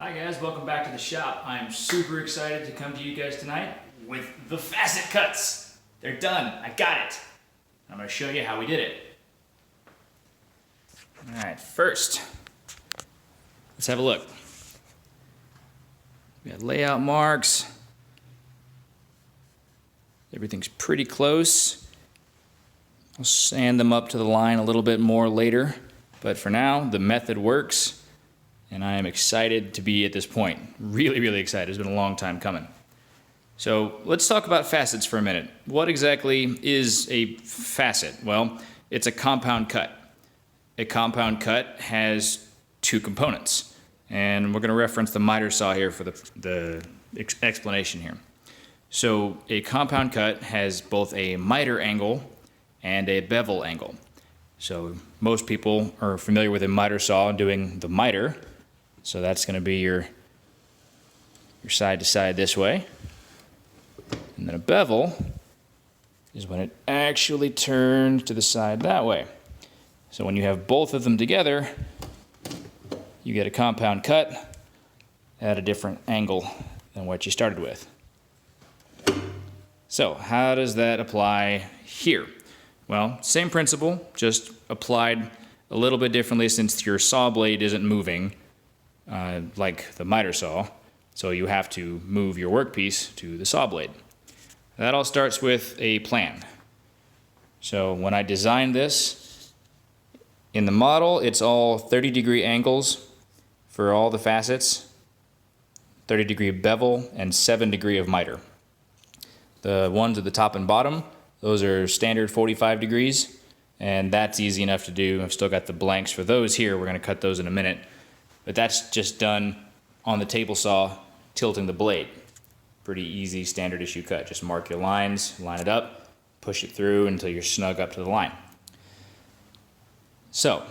Hi guys, welcome back to the shop. I'm super excited to come to you guys tonight with the facet cuts. They're done, I got it. I'm gonna show you how we did it. All right, first, let's have a look. We got layout marks. Everything's pretty close. I'll sand them up to the line a little bit more later, but for now, the method works. And I am excited to be at this point. Really, really excited. It's been a long time coming. So let's talk about facets for a minute. What exactly is a facet? Well, it's a compound cut. A compound cut has two components. And we're going to reference the miter saw here for the explanation here. So a compound cut has both a miter angle and a bevel angle. So most people are familiar with a miter saw doing the miter. So that's going to be your side to side this way. And then a bevel is when it actually turns to the side that way. So when you have both of them together, you get a compound cut at a different angle than what you started with. So how does that apply here? Well, same principle, just applied a little bit differently since your saw blade isn't moving. Like the miter saw, so you have to move your workpiece to the saw blade. That all starts with a plan. So when I designed this, in the model it's all 30-degree angles for all the facets, 30-degree bevel, and 7-degree of miter. The ones at the top and bottom, those are standard 45 degrees, and that's easy enough to do. I've still got the blanks for those here. We're going to cut those in a minute. But that's just done on the table saw, tilting the blade. Pretty easy standard issue cut. Just mark your lines, line it up, push it through until you're snug up to the line. So,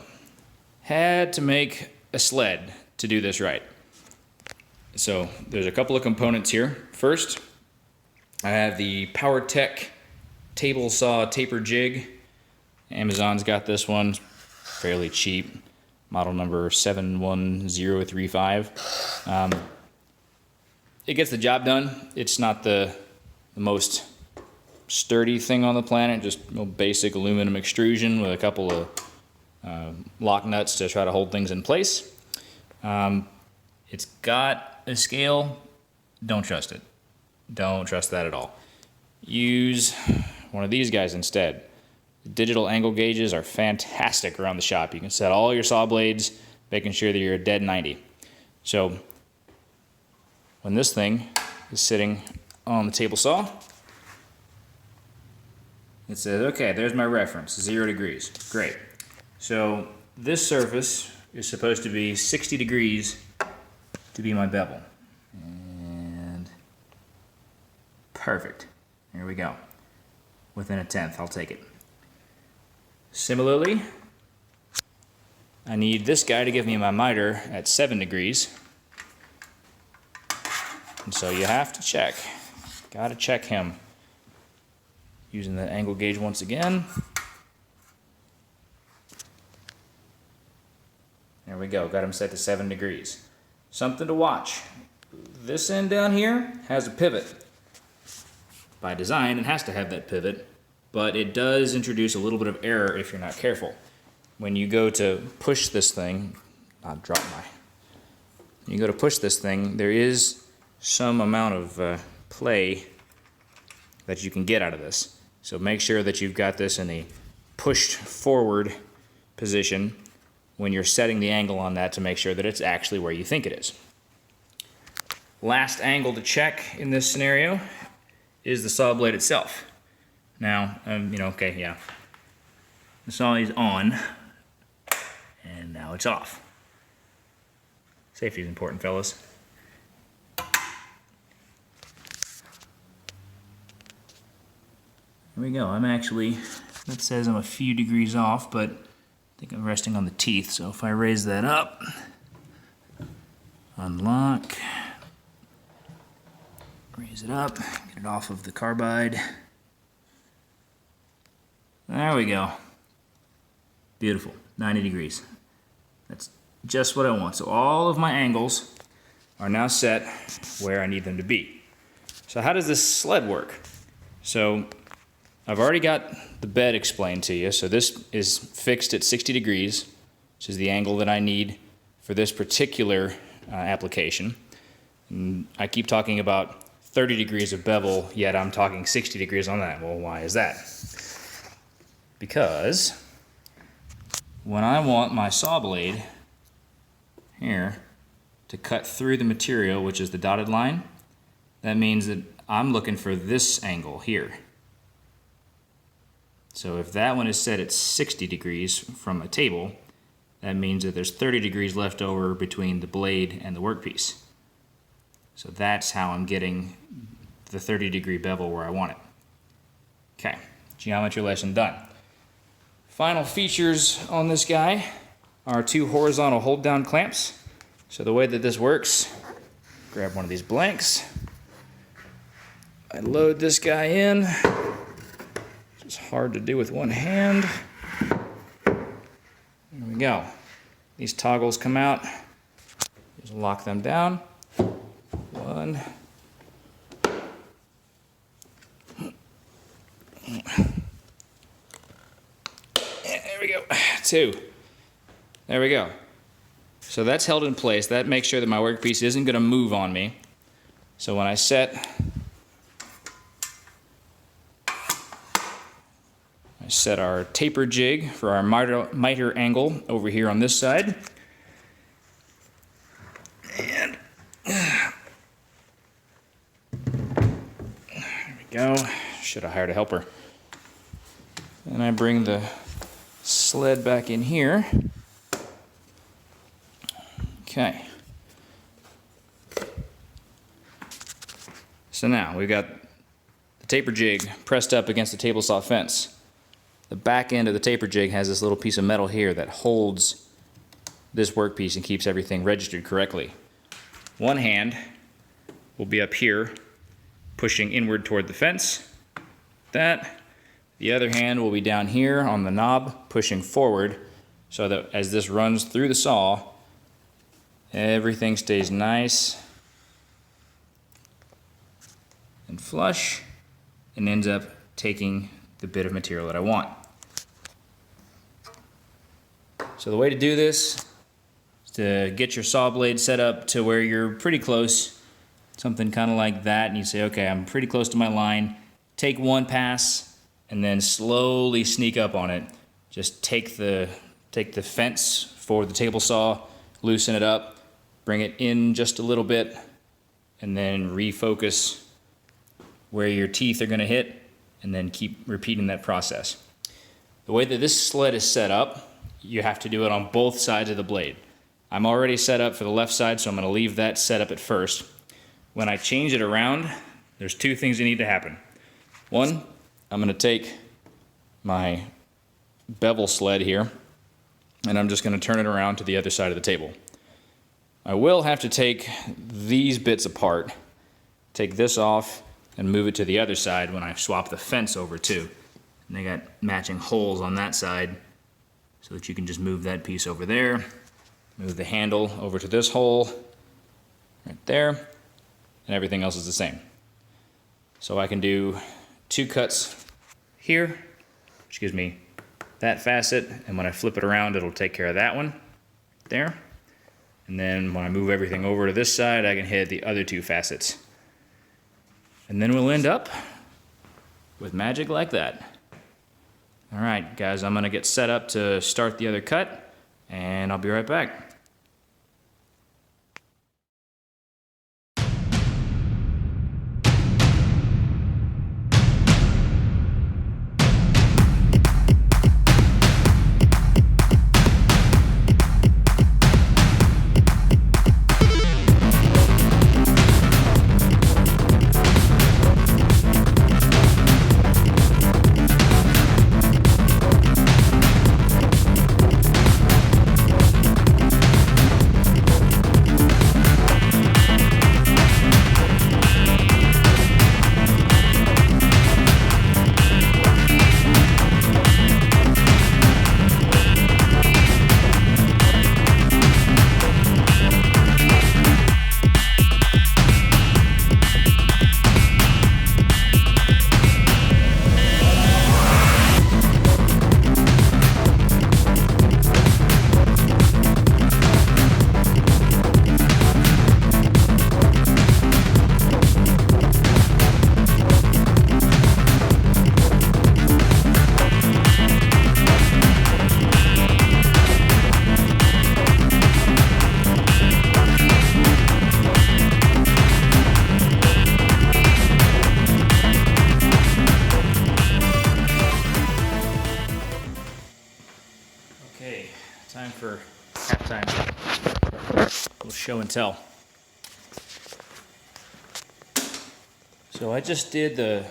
had to make a sled to do this right. So there's a couple of components here. First, I have the PowerTech table saw taper jig. Amazon's got this one, fairly cheap. Model number 71035. It gets the job done. It's not the most sturdy thing on the planet, just basic aluminum extrusion with a couple of lock nuts to try to hold things in place. It's got a scale. Don't trust it. Don't trust that at all. Use one of these guys instead. Digital angle gauges are fantastic around the shop. You can set all your saw blades, making sure that you're a dead 90. So when this thing is sitting on the table saw, it says, okay, there's my reference, 0 degrees. Great. So this surface is supposed to be 60 degrees to be my bevel. And perfect. Here we go. Within a tenth, I'll take it. Similarly, I need this guy to give me my miter at 7 degrees. And so you have to check. Gotta check him. Using the angle gauge once again. There we go, got him set to 7 degrees. Something to watch. This end down here has a pivot. By design, it has to have that pivot. But it does introduce a little bit of error if you're not careful. When you go to push this thing, when you go to push this thing, there is some amount of play that you can get out of this. So make sure that you've got this in a pushed forward position when you're setting the angle on that to make sure that it's actually where you think it is. Last angle to check in this scenario is the saw blade itself. Now, okay, yeah. The saw is on, and now it's off. Safety is important, fellas. Here we go. That says I'm a few degrees off, but I think I'm resting on the teeth. So if I raise that up, unlock, raise it up, get it off of the carbide. There we go. Beautiful. 90 degrees. That's just what I want. So all of my angles are now set where I need them to be. So how does this sled work? So I've already got the bed explained to you. So this is fixed at 60 degrees, which is the angle that I need for this particular application. And I keep talking about 30 degrees of bevel, yet I'm talking 60 degrees on that. Well, why is that? Because when I want my saw blade here to cut through the material, which is the dotted line, that means that I'm looking for this angle here. So if that one is set at 60 degrees from a table, that means that there's 30 degrees left over between the blade and the workpiece. So that's how I'm getting the 30-degree bevel where I want it. Okay, geometry lesson done. Final features on this guy are 2 horizontal hold-down clamps. So the way that this works, grab one of these blanks. I load this guy in. It's hard to do with one hand. There we go. These toggles come out. Just lock them down. One. There we go. 2. There we go. So that's held in place. That makes sure that my workpiece isn't going to move on me. So when I set our taper jig for our miter angle over here on this side. And there we go. Should have hired a helper. And I bring the sled back in here. Okay. So now we've got the taper jig pressed up against the table saw fence. The back end of the taper jig has this little piece of metal here that holds this workpiece and keeps everything registered correctly. One hand will be up here pushing inward toward the fence. That. The other hand will be down here on the knob pushing forward so that as this runs through the saw, everything stays nice and flush and ends up taking the bit of material that I want. So the way to do this is to get your saw blade set up to where you're pretty close, something kind of like that, and you say, okay, I'm pretty close to my line. Take one pass and then slowly sneak up on it. Just take the fence for the table saw, loosen it up, bring it in just a little bit, and then refocus where your teeth are going to hit, and then keep repeating that process. The way that this sled is set up, you have to do it on both sides of the blade. I'm already set up for the left side, so I'm going to leave that set up at first. When I change it around, there's 2 things that need to happen. One, I'm going to take my bevel sled here, and I'm just going to turn it around to the other side of the table. I will have to take these bits apart, take this off, and move it to the other side when I swap the fence over too. And they got matching holes on that side so that you can just move that piece over there, move the handle over to this hole right there, and everything else is the same. So I can do 2 cuts here, which gives me that facet, and when I flip it around, it'll take care of that one there. And then when I move everything over to this side, I can hit the other 2 facets. And then we'll end up with magic like that. All right, guys, I'm gonna get set up to start the other cut, and I'll be right back. Okay, time for halftime. A little show and tell. So I just did I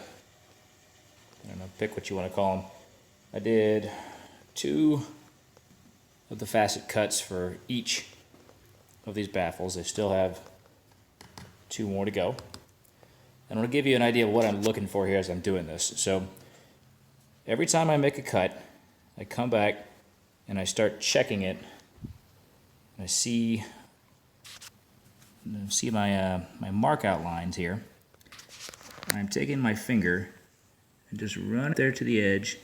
don't know, pick what you want to call them. I did 2 of the facet cuts for each of these baffles. I still have 2 more to go. And I'm going to give you an idea of what I'm looking for here as I'm doing this. So every time I make a cut, I come back and I start checking it. I see my mark outlines here. I'm taking my finger and just run it there to the edge.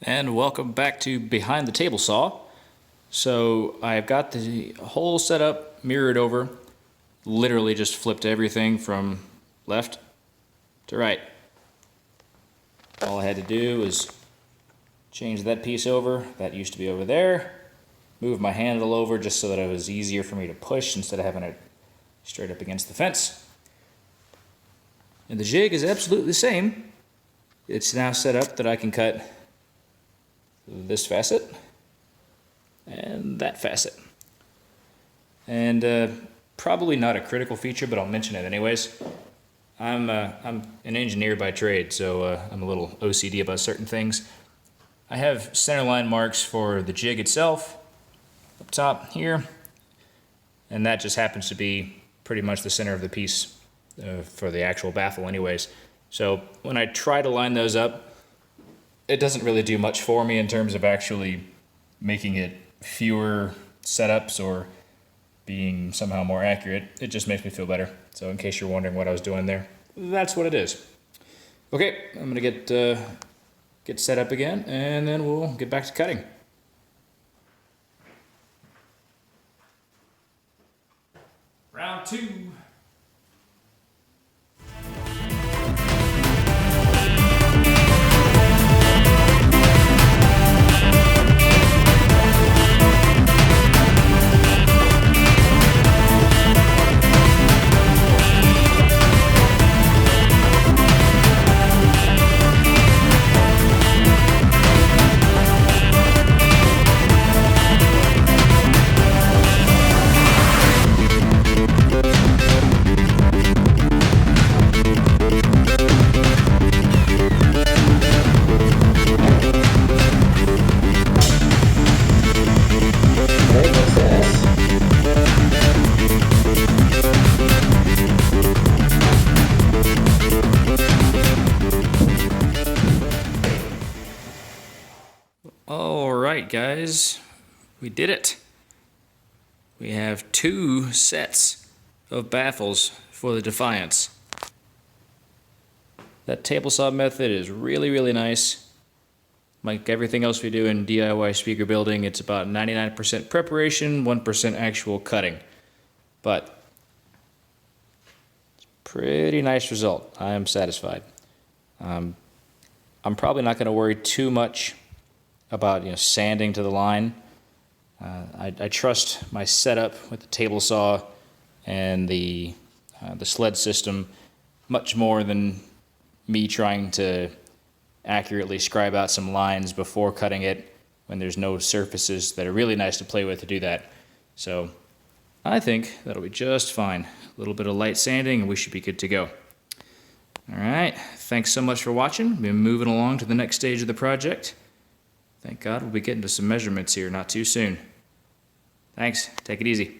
And welcome back to Behind the Table Saw. So I've got the whole setup mirrored over, literally just flipped everything from left to right. All I had to do was change that piece over, that used to be over there, move my handle over just so that it was easier for me to push instead of having it straight up against the fence. And the jig is absolutely the same. It's now set up that I can cut this facet and that facet. And probably not a critical feature, but I'll mention it anyways. I'm an engineer by trade, so I'm a little OCD about certain things. I have centerline marks for the jig itself up top here, and that just happens to be pretty much the center of the piece for the actual baffle anyways. So when I try to line those up, it doesn't really do much for me in terms of actually making it fewer setups or being somehow more accurate. It just makes me feel better. So in case you're wondering what I was doing there, that's what it is. Okay, I'm gonna get set up again, and then we'll get back to cutting. Round 2. Alright guys, we did it. We have 2 sets of baffles for the Defiants. That table saw method is really nice. Like everything else we do in DIY speaker building, it's about 99% preparation, 1% actual cutting. But it's a pretty nice result. I am satisfied. I'm probably not going to worry too much about sanding to the line. I trust my setup with the table saw and the sled system much more than me trying to accurately scribe out some lines before cutting it when there's no surfaces that are really nice to play with to do that. So I think that'll be just fine. A little bit of light sanding and we should be good to go. Alright, thanks so much for watching. We've been moving along to the next stage of the project. Thank God we'll be getting to some measurements here not too soon. Thanks. Take it easy.